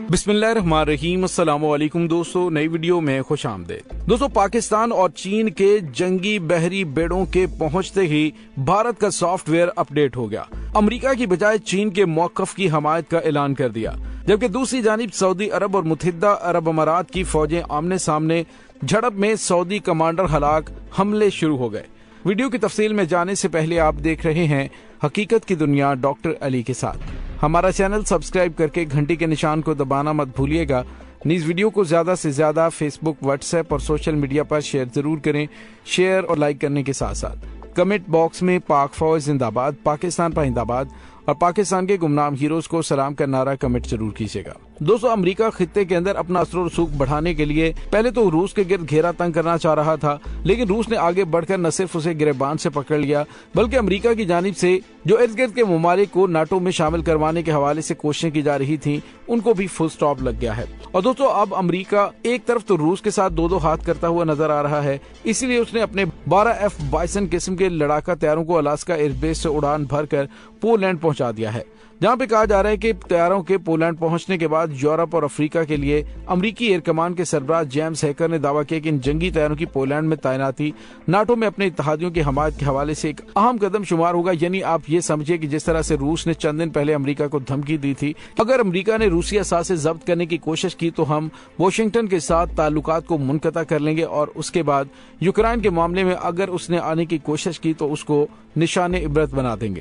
बिस्मिल्लाहिर्रहमानिर्रहीम। अस्सलामुअलैकुम दोस्तों, नई वीडियो में खुश आमदीद। दोस्तों, पाकिस्तान और चीन के जंगी बहरी बेड़ों के पहुंचते ही भारत का सॉफ्टवेयर अपडेट हो गया। अमेरिका की बजाय चीन के मौकफ की हमायत का ऐलान कर दिया, जबकि दूसरी जानिब सऊदी अरब और मुत्तहिदा अरब अमारात की फौजें आमने सामने झड़प में सऊदी कमांडर हलाक, हमले शुरू हो गए। वीडियो की तफसील में जाने से पहले आप देख रहे हैं हकीकत की दुनिया डॉक्टर अली के साथ। हमारा चैनल सब्सक्राइब करके घंटी के निशान को दबाना मत भूलिएगा। इस वीडियो को ज्यादा से ज्यादा फेसबुक, व्हाट्सएप और सोशल मीडिया पर शेयर जरूर करें। शेयर और लाइक करने के साथ साथ कमेंट बॉक्स में पाक फौज जिंदाबाद, पाकिस्तान पाइंदाबाद और पाकिस्तान के गुमनाम हीरोज को सलाम का नारा कमेंट जरूर कीजिएगा। दोस्तों, अमेरिका खित्ते के अंदर अपना असर और रसूख बढ़ाने के लिए पहले तो रूस के गिर्द घेरा तंग करना चाह रहा था, लेकिन रूस ने आगे बढ़कर न सिर्फ उसे गिरबान से पकड़ लिया, बल्कि अमेरिका की जानिब से जो इर्द गिर्द के ममालिक को नाटो में शामिल करवाने के हवाले से कोशिशें की जा रही थी, उनको भी फुल स्टॉप लग गया है। और दोस्तों, अब अमेरिका एक तरफ तो रूस के साथ दो हाथ करता हुआ नजर आ रहा है, इसीलिए उसने अपने 12 F-22 किस्म के लड़ाका तैयारों को अलास्का एयरबेस से उड़ान भरकर पोलैंड पहुंचा दिया है, जहां पे कहा जा रहा है कि तैयारों के पोलैंड पहुंचने के बाद यूरोप और अफ्रीका के लिए अमेरिकी एयर कमान के सरबराह जेम्स हैकर ने दावा किया कि इन जंगी तैयारों की पोलैंड में तैनाती नाटो में अपने इत्तेहादियों की हमायत के हवाले से एक अहम कदम शुमार होगा। यानी आप ये समझिए कि जिस तरह से रूस ने चंद दिन पहले अमेरिका को धमकी दी थी, अगर अमेरिका ने रूसी असासे जब्त करने की कोशिश की तो हम वाशिंगटन के साथ ताल्लुकात को मुनक़ता कर लेंगे, और उसके बाद यूक्रेन के मामले में अगर उसने आने की कोशिश की तो उसको निशाने इबरत बना देंगे।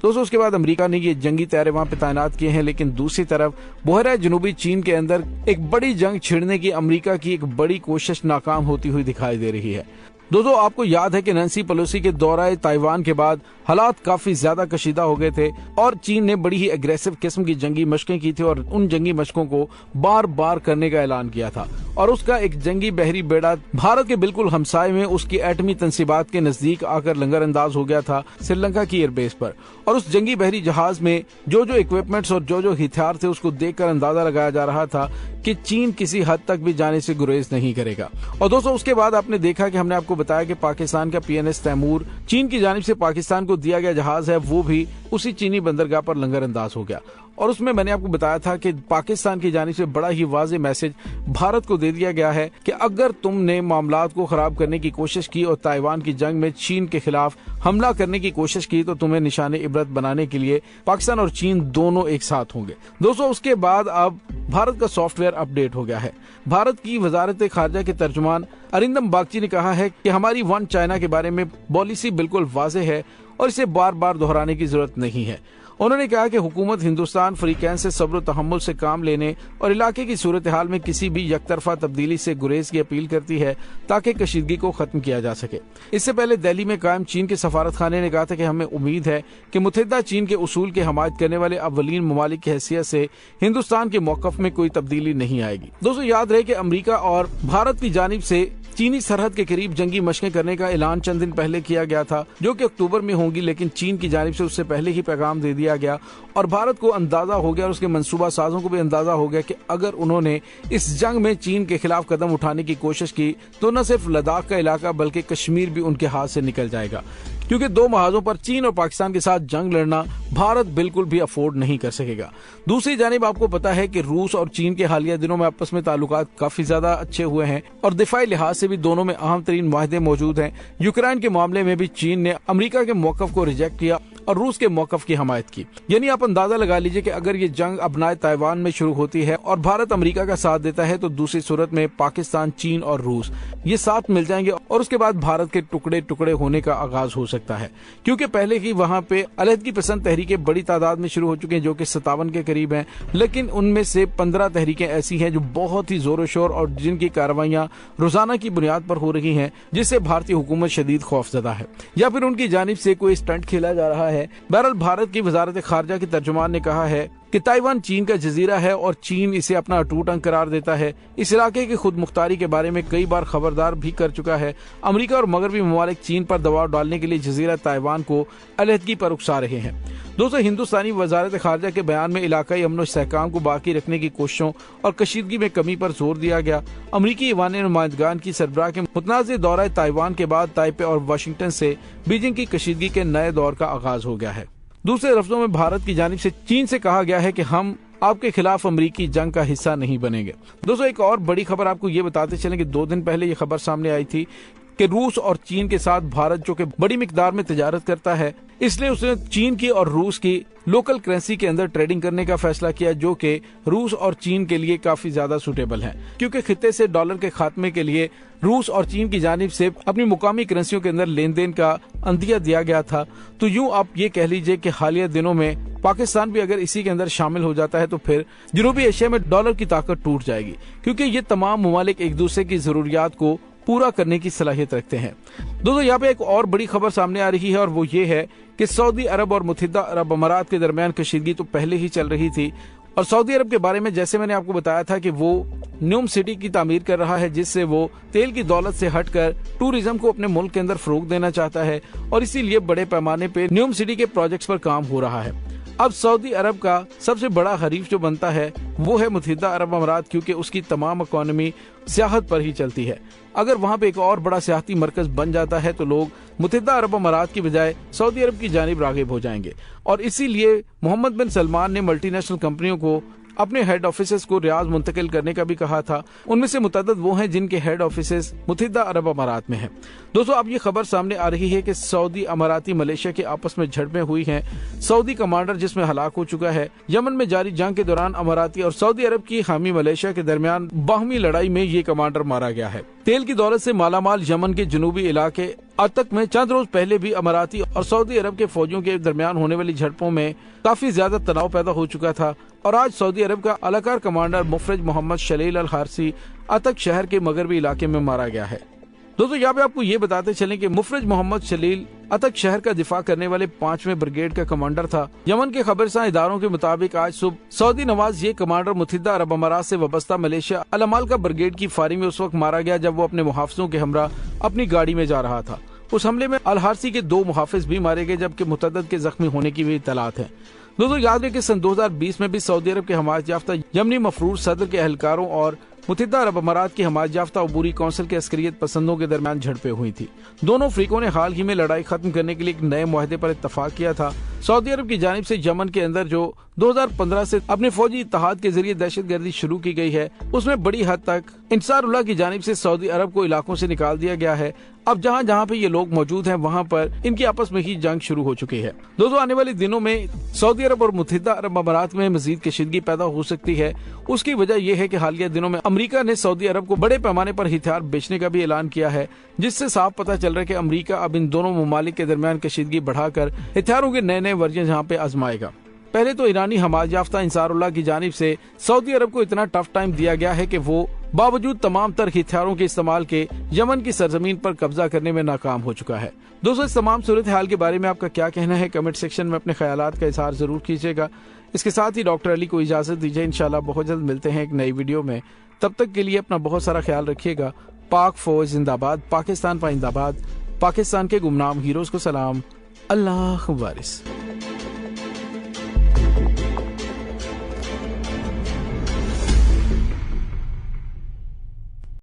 दोस्तों, उसके बाद अमेरिका ने ये जंगी तैयारे वहां पे तैनात किए हैं, लेकिन दूसरी तरफ बहरा जनूबी चीन के अंदर एक बड़ी जंग छिड़ने की अमेरिका की एक बड़ी कोशिश नाकाम होती हुई दिखाई दे रही है। दोस्तों, आपको याद है कि नैन्सी पेलोसी के दौरा ताइवान के बाद हालात काफी ज्यादा कशीदा हो गए थे और चीन ने बड़ी ही एग्रेसिव किस्म की जंगी मशकें की थी और उन जंगी मशकों को बार बार करने का ऐलान किया था, और उसका एक जंगी बहरी बेड़ा भारत के बिल्कुल हमसाये में उसकी एटमी तंसीबात के नजदीक आकर लंगर अंदाज हो गया था श्रीलंका की एयरबेस पर। और उस जंगी बहरी जहाज में जो इक्विपमेंट्स और जो हथियार थे, उसको देखकर अंदाजा लगाया जा रहा था कि चीन किसी हद तक भी जाने से गुरेज नहीं करेगा। और दोस्तों, उसके बाद आपने देखा कि हमने आपको बताया कि पाकिस्तान का PNS तैमूर, चीन की जानिब से पाकिस्तान को दिया गया जहाज है, वो भी उसी चीनी बंदरगाह पर लंगर अंदाज हो गया। और उसमें मैंने आपको बताया था कि पाकिस्तान की जानिब से बड़ा ही वाज़ेह मैसेज भारत को दे दिया गया है कि अगर तुमने मामलात को खराब करने की कोशिश की और ताइवान की जंग में चीन के खिलाफ हमला करने की कोशिश की तो तुम्हें निशाने इबरत बनाने के लिए पाकिस्तान और चीन दोनों एक साथ होंगे। दोस्तों, उसके बाद अब भारत का सॉफ्टवेयर अपडेट हो गया है। भारत की वजारत खारजा के तर्जुमान अरिंदम बागची ने कहा है कि हमारी वन चाइना के बारे में पॉलिसी बिल्कुल वाज़ेह है और इसे बार बार दोहराने की जरूरत नहीं है। उन्होंने कहा कि हुकूमत हिंदुस्तान फरीकैन से सब्र तहम्मुल से काम लेने और इलाके की सूरत हाल में किसी भी यकतरफा तब्दीली से गुरेज की अपील करती है ताकि कशीदगी को खत्म किया जा सके। इससे पहले दिल्ली में कायम चीन के सफारत खाने ने कहा था कि हमें उम्मीद है कि मुत्तहिदा चीन के उसूल की हमायत करने वाले अव्वलीन ममालिक की हैसियत से हिंदुस्तान के मौकफ में कोई तब्दीली नहीं आएगी। दोस्तों, याद रहे कि अमेरिका और भारत की जानिब से चीनी सरहद के करीब जंगी मशकें करने का ऐलान चंद दिन पहले किया गया था, जो कि अक्टूबर में होंगी, लेकिन चीन की जानिब से उससे पहले ही पैगाम दे दिया गया और भारत को अंदाजा हो गया और उसके मंसूबा साजों को भी अंदाजा हो गया कि अगर उन्होंने इस जंग में चीन के खिलाफ कदम उठाने की कोशिश की तो न सिर्फ लद्दाख का इलाका बल्कि कश्मीर भी उनके हाथ से निकल जाएगा, क्योंकि दो महाजों पर चीन और पाकिस्तान के साथ जंग लड़ना भारत बिल्कुल भी अफोर्ड नहीं कर सकेगा। दूसरी जानिब आपको पता है कि रूस और चीन के हालिया दिनों में आपस में ताल्लुकात काफी ज्यादा अच्छे हुए हैं और दिफाई लिहाज से भी दोनों में अहम तरीन मुआहदे मौजूद हैं। यूक्रेन के मामले में भी चीन ने अमेरिका के मौकफ को रिजेक्ट किया और रूस के मौकफ की हमायत की। यानी आप अंदाजा लगा लीजिए कि अगर ये जंग अपनाए ताइवान में शुरू होती है और भारत अमेरिका का साथ देता है तो दूसरी सूरत में पाकिस्तान, चीन और रूस ये साथ मिल जाएंगे और उसके बाद भारत के टुकड़े टुकड़े होने का आगाज हो सकता है, क्योंकि पहले ही वहां पे अलहदगी पसंद तहरीकें बड़ी तादाद में शुरू हो चुकी हैं, जो कि 57 के करीब हैं, लेकिन उनमें से 15 तहरीकें ऐसी हैं जो बहुत ही जोरों शोर और जिनकी कार्रवाइयां रोजाना की बुनियाद पर हो रही हैं, जिससे भारतीय हुकूमत शदीद खौफजदा है या फिर उनकी जानिब से कोई स्टंट खेला जा रहा है। बहरहाल, भारत की वजारत खारजा के तर्जुमान ने कहा है कि ताइवान चीन का जजीरा है और चीन इसे अपना अटूट अंग करार देता है। इस इलाके की खुद मुख्तारी के बारे में कई बार खबरदार भी कर चुका है। अमेरिका और मगरबी ममालिक चीन पर दबाव डालने के लिए जजीरा ताइवान को अलहदगी पर उकसा रहे हैं। दोस्तों, हिंदुस्तानी वजारत खारजा के बयान में इलाकाई अमन और सहकाम को बाकी रखने की कोशिशों और कशीदगी में कमी पर जोर दिया गया। अमरीकी ईवान नुमाइंदगान की सरबराह के मुतनाज़ दौरा ताइवान के बाद ताइपे और वाशिंगटन से बीजिंग की कशीदगी के नए दौर का आगाज हो गया है। दूसरे लफ्जों में भारत की जानिब से चीन से कहा गया है कि हम आपके खिलाफ अमरीकी जंग का हिस्सा नहीं बनेंगे। दोस्तों, एक और बड़ी खबर आपको ये बताते चलें कि 2 दिन पहले ये खबर सामने आई थी कि रूस और चीन के साथ भारत, जो कि बड़ी मिकदार में तिजारत करता है, इसलिए उसने चीन की और रूस की लोकल करेंसी के अंदर ट्रेडिंग करने का फैसला किया, जो कि रूस और चीन के लिए काफी ज्यादा सूटेबल है, क्योंकि खित्ते से डॉलर के खात्मे के लिए रूस और चीन की जानिब से अपनी मुकामी करेंसियों के अंदर लेन देन का अंदिया दिया गया था। तो यूं आप ये कह लीजिए कि हालिया दिनों में पाकिस्तान भी अगर इसी के अंदर शामिल हो जाता है तो फिर जनूबी एशिया में डॉलर की ताकत टूट जाएगी, क्योंकि ये तमाम ममालिक एक दूसरे की जरूरियात को पूरा करने की सलाहियत रखते हैं। दोस्तों, यहाँ पे एक और बड़ी खबर सामने आ रही है और वो ये है कि सऊदी अरब और मुत्तहिदा अरब अमारात के दरमियान कशीदगी तो पहले ही चल रही थी, और सऊदी अरब के बारे में जैसे मैंने आपको बताया था कि वो न्यूम सिटी की तामीर कर रहा है, जिससे वो तेल की दौलत से हटकर टूरिज्म को अपने मुल्क के अंदर फरोग देना चाहता है, और इसीलिए बड़े पैमाने पे न्यूम सिटी के प्रोजेक्ट्स पर काम हो रहा है। अब सऊदी अरब का सबसे बड़ा हरीफ जो बनता है वो है मुत्तहिदा अरब अमारात, क्योंकि उसकी तमाम इकोनॉमी सियाहत पर ही चलती है। अगर वहाँ पे एक और बड़ा सियाहती मरकज बन जाता है तो लोग मुत्तहिदा अरब अमारात की बजाय सऊदी अरब की जानिब राग़िब हो जाएंगे, और इसीलिए मोहम्मद बिन सलमान ने मल्टीनेशनल कंपनियों को अपने हेड ऑफिसेस को रियाद मुंतकिल करने का भी कहा था। उनमें से मुतअद्दिद वो हैं जिनके हेड ऑफिसेस मुत्तहिदा अरब अमारात में हैं। दोस्तों, अब ये खबर सामने आ रही है कि सऊदी अमाराती मलेशिया के आपस में झड़पें हुई हैं। सऊदी कमांडर जिसमें हलाक हो चुका है। यमन में जारी जंग के दौरान अमाराती और सऊदी अरब की हामी मलेशिया के दरमियान बाहमी लड़ाई में ये कमांडर मारा गया है। तेल की दौलत से मालामाल यमन के जनूबी इलाके अतक में चंद रोज पहले भी अमाराती और सऊदी अरब के फौजियों के दरमियान होने वाली झड़पों में काफी ज्यादा तनाव पैदा हो चुका था, और आज सऊदी अरब का अलाकार कमांडर मुफरज मोहम्मद शलील अल हारसी अतक शहर के मगरबी इलाके में मारा गया है। दोस्तों, यहाँ पे आपको ये बताते चलें कि मुफरज मोहम्मद शलील अतक शहर का दिफा करने वाले 5वें ब्रिगेड का कमांडर था। यमन के खबरसां इदारों के मुताबिक आज सुबह सऊदी नवाज ये कमांडर मुत्तहिदा अरब अमारात से वाबस्ता मलेशिया अल अमाल का ब्रिगेड की फायरिंग में उस वक्त मारा गया जब वो अपने मुहाफिजों के हमरा अपनी गाड़ी में जा रहा था। उस हमले में अल हारसी के 2 मुहाफिज भी मारे गए, जबकि मुतअद्दिद के जख्मी होने की भी इत्तलात है। दोस्तों, याद रखें कि सन 2020 में भी सऊदी अरब के हमायत याफ्ता यमनी मफरूर सदर के एहलकारों और मुत्तहिदा अरब अमारात की हमायत याफ्ता अबूरी कौंसिल के अस्करियत पसंदों के दरमियान झड़पें हुई थी। दोनों फरीकों ने हाल ही में लड़ाई खत्म करने के लिए एक नए मुआहदे पर इत्तफाक किया था। सऊदी अरब की जानिब से यमन के अंदर जो 2015 से अपने फौजी इत्तेहाद के जरिए दहशतगर्दी शुरू की गई है, उसमें बड़ी हद तक इंसारुल्लाह की जानिब से सऊदी अरब को इलाकों से निकाल दिया गया है। अब जहाँ जहाँ पे ये लोग मौजूद हैं वहाँ पर इनकी आपस में ही जंग शुरू हो चुकी है। दोस्तों, आने वाले दिनों में सऊदी अरब और मुत्तहिदा अरब अमारात में मजीद कशीदगी पैदा हो सकती है। उसकी वजह यह है कि हालिया दिनों में अमरीका ने सऊदी अरब को बड़े पैमाने पर हथियार बेचने का भी ऐलान किया है, जिससे साफ पता चल रहा है कि अमरीका अब इन दोनों ममालिक के दरमियान कशीदगी बढ़ाकर हथियारों के नए नए वर्जन यहाँ पे आजमाएगा। पहले तो ईरानी हमायत याफ्ता इंसारुल्लाह की जानिब से सऊदी अरब को इतना टफ टाइम दिया गया है कि वो बावजूद तमाम तर हथियारों के इस्तेमाल के यमन की सरजमीन पर कब्जा करने में नाकाम हो चुका है। दोस्तों, इस तमाम सूरत हाल के बारे में आपका क्या कहना है, कमेंट सेक्शन में अपने ख्यालात का इजहार जरूर कीजिएगा। इसके साथ ही डॉक्टर अली को इजाजत दीजिए। इंशाल्लाह बहुत जल्द मिलते हैं एक नई वीडियो में। तब तक के लिए अपना बहुत सारा ख्याल रखिएगा। पाक फौज जिंदाबाद, पाकिस्तान पाइंदाबाद, पाकिस्तान के गुमनाम हीरोज को सलाम, अल्लाह वारिस।